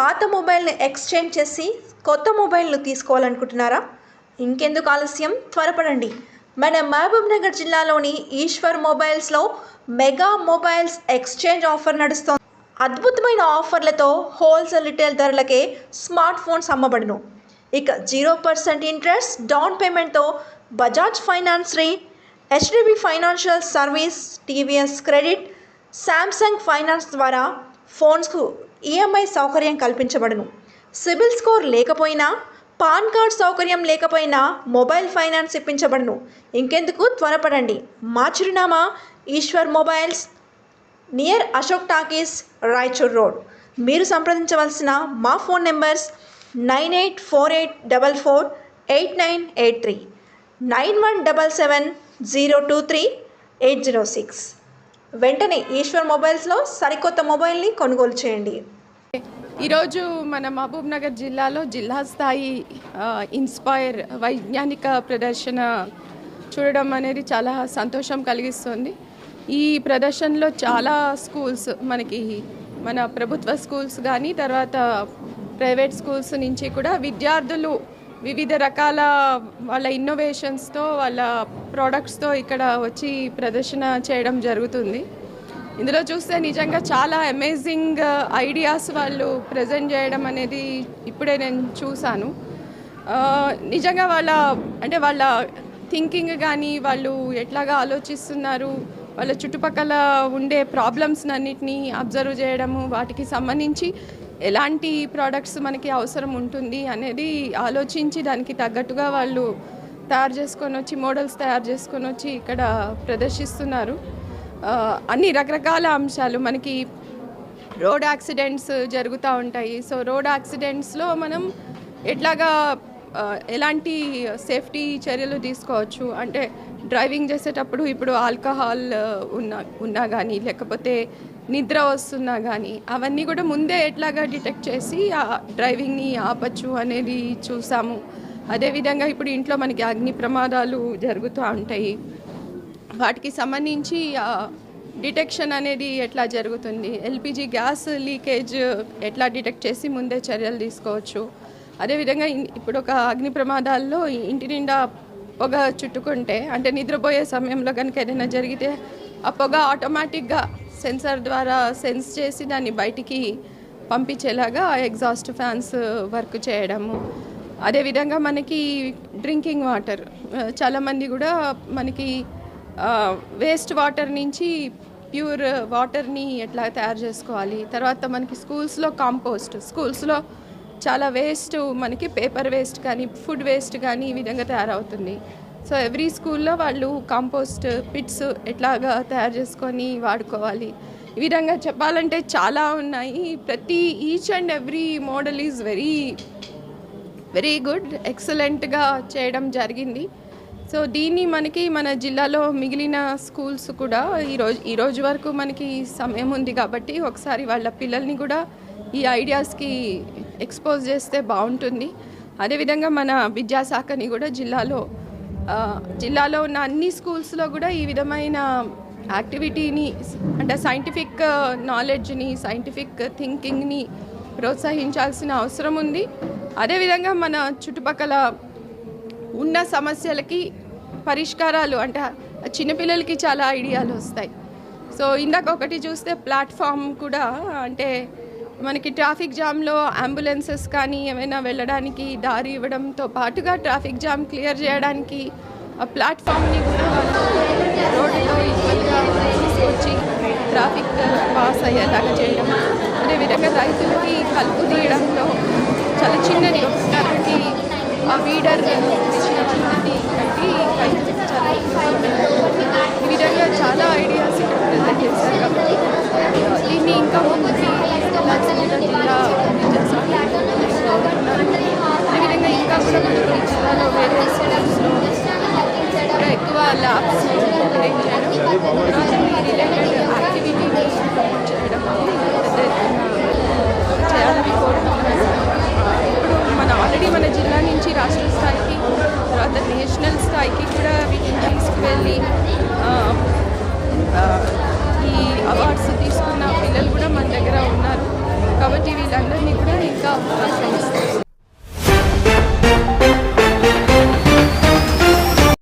పాత మొబైల్ని ఎక్స్చేంజ్ చేసి కొత్త మొబైల్ను తీసుకోవాలనుకుంటున్నారా? ఇంకెందుకు ఆలస్యం, త్వరపడండి. మన మహబూబ్ నగర్ జిల్లాలోని ఈశ్వర్ మొబైల్స్లో మెగా మొబైల్స్ ఎక్స్చేంజ్ ఆఫర్ నడుస్తోంది. అద్భుతమైన ఆఫర్లతో హోల్సేల్ రిటైల్ ధరలకే స్మార్ట్ ఫోన్స్ అమ్మబడును. ఇక 0% ఇంట్రెస్ట్ డౌన్ పేమెంట్తో బజాజ్ ఫైనాన్స్ రే, HDB financial service, TVS credit, Samsung finance ద్వారా ఫోన్స్కు ఈఎంఐ సౌకర్యం కల్పించబడును. సిబిల్ స్కోర్ లేకపోయినా, పాన్ కార్డ్ సౌకర్యం లేకపోయినా మొబైల్ ఫైనాన్స్ ఇప్పించబడును. ఇంకెందుకు, త్వరపడండి. మా చిరునామా Eshwar mobiles, near Ashok talkies, Raichur road. మీరు సంప్రదించవలసిన మా ఫోన్ నెంబర్స్ 9848448983, 9177023806. వెంటనే ఈశ్వర్ మొబైల్స్లో సరికొత్త మొబైల్ని కొనుగోలు చేయండి. ఈరోజు మన మహబూబ్ నగర్ జిల్లాలో జిల్లా స్థాయి ఇన్స్పైర్ వైజ్ఞానిక ప్రదర్శన చూడడం అనేది చాలా సంతోషం కలిగిస్తుంది. ఈ ప్రదర్శనలో చాలా స్కూల్స్, మన ప్రభుత్వ స్కూల్స్ కానీ తర్వాత ప్రైవేట్ స్కూల్స్ నుంచి కూడా విద్యార్థులు వివిధ రకాల వాళ్ళ ఇన్నోవేషన్స్తో, వాళ్ళ ప్రోడక్ట్స్తో ఇక్కడ వచ్చి ప్రదర్శన చేయడం జరుగుతుంది. ఇందులో చూస్తే నిజంగా చాలా అమేజింగ్ ఐడియాస్ వాళ్ళు ప్రజెంట్ చేయడం అనేది ఇప్పుడే నేను చూశాను. నిజంగా వాళ్ళ థింకింగ్ కానీ, వాళ్ళు ఎట్లాగా ఆలోచిస్తున్నారు, వాళ్ళ చుట్టుపక్కల ఉండే ప్రాబ్లమ్స్ అన్నిటినీ అబ్జర్వ్ చేయడము, వాటికి సంబంధించి ఎలాంటి ప్రోడక్ట్స్ మనకి అవసరం ఉంటుంది అనేది ఆలోచించి దానికి తగ్గట్టుగా వాళ్ళు మోడల్స్ తయారు చేసుకొని వచ్చి ఇక్కడ ప్రదర్శిస్తున్నారు. అన్ని రకరకాల అంశాలు, మనకి రోడ్ యాక్సిడెంట్స్ జరుగుతూ ఉంటాయి. సో రోడ్ యాక్సిడెంట్స్లో మనం ఎలాంటి సేఫ్టీ చర్యలు తీసుకోవచ్చు అంటే, డ్రైవింగ్ చేసేటప్పుడు ఇప్పుడు ఆల్కహాల్ ఉన్నా కానీ, లేకపోతే నిద్ర వస్తున్నా కానీ, అవన్నీ కూడా ముందే ఎట్లాగా డిటెక్ట్ చేసి ఆ డ్రైవింగ్ని ఆపచ్చు అనేది చూసాము. అదేవిధంగా ఇప్పుడు ఇంట్లో మనకి అగ్ని ప్రమాదాలు జరుగుతూ ఉంటాయి, వాటికి సంబంధించి డిటెక్షన్ అనేది ఎట్లా జరుగుతుంది, ఎల్పిజి గ్యాస్ లీకేజ్ ఎట్లా డిటెక్ట్ చేసి ముందే చర్యలు తీసుకోవచ్చు. అదేవిధంగా ఇప్పుడు ఒక అగ్ని ప్రమాదాల్లో ఇంటి నిండా పొగ చుట్టుకుంటే, అంటే నిద్రపోయే సమయంలో కనుక ఏదైనా జరిగితే ఆ పొగ ఆటోమేటిక్గా సెన్సార్ ద్వారా సెన్స్ చేసి దాన్ని బయటికి పంపించేలాగా ఎగ్జాస్ట్ ఫ్యాన్స్ వర్క్ చేయడము. అదేవిధంగా మనకి డ్రింకింగ్ వాటర్, చాలామంది కూడా మనకి వేస్ట్ వాటర్ నుంచి ప్యూర్ వాటర్ని ఎట్లా తయారు చేసుకోవాలి. తర్వాత మనకి స్కూల్స్లో చాలా వేస్ట్, మనకి పేపర్ వేస్ట్ కానీ, ఫుడ్ వేస్ట్ కానీ ఈ విధంగా తయారవుతుంది. సో ఎవ్రీ స్కూల్లో వాళ్ళు కాంపోస్ట్ పిట్స్ ఎట్లాగా తయారు చేసుకొని వాడుకోవాలి. ఈ విధంగా చెప్పాలంటే చాలా ఉన్నాయి. Each and every model is very good, ఎక్సలెంట్గా చేయడం జరిగింది. సో దీన్ని మన జిల్లాలో మిగిలిన స్కూల్స్ కూడా ఈరోజు వరకు మనకి సమయం ఉంది కాబట్టి ఒకసారి వాళ్ళ పిల్లల్ని కూడా ఈ ఐడియాస్కి ఎక్స్పోజ్ చేస్తే బాగుంటుంది. అదేవిధంగా మన విద్యాశాఖని కూడా జిల్లాలో ఉన్న అన్ని స్కూల్స్లో కూడా ఈ విధమైన యాక్టివిటీని, అంటే సైంటిఫిక్ నాలెడ్జ్ని, సైంటిఫిక్ థింకింగ్ని ప్రోత్సహించాల్సిన అవసరం ఉంది. అదేవిధంగా మన చుట్టుపక్కల ఉన్న సమస్యలకి పరిష్కారాలు, అంటే చిన్నపిల్లలకి చాలా ఐడియాలు వస్తాయి. సో ఇందాక ఒకటి చూస్తే ప్లాట్ఫామ్ కూడా, అంటే మనకి ట్రాఫిక్ జామ్లో అంబులెన్సెస్ కానీ ఏమైనా వెళ్ళడానికి దారి ఇవ్వడంతో పాటుగా ట్రాఫిక్ జామ్ క్లియర్ చేయడానికి ఆ ప్లాట్ఫామ్ని కూడా వాళ్ళు రోడ్డులో ఈక్వల్గా తీసుకొచ్చి ట్రాఫిక్ పాస్ అయ్యేలాగా చేయడం. అదేవిధంగా రైతులకి కలుపు తీయడంలో చాలా చిన్నది ఒకసారి ఆ వీడర్ చిన్నది కట్టి రైతులకి చాలా ఈ విధంగా చాలా ఐడియాస్ ఇక్కడ ప్రజెంట్ చేశారు. కాబట్టి దీన్ని ఇంకా ముందుకి జిల్లా అదేవిధంగా ఇంకా కూడా మనకి జిల్లాలో వేరే స్కూల్స్లో ఇంకా ఎక్కువ ల్యాబ్స్ అరేంజ్ చేయడం, రిలేటెడ్ యాక్టివిటీని ప్రమోట్ చేయడం చేయాలని కోరుకుంటున్నాను. ఇప్పుడు ఆల్రెడీ మన జిల్లా నుంచి రాష్ట్ర స్థాయికి వీళ్ళందరినీ కూడా ఇంకా ప్రోత్సహిస్తాం.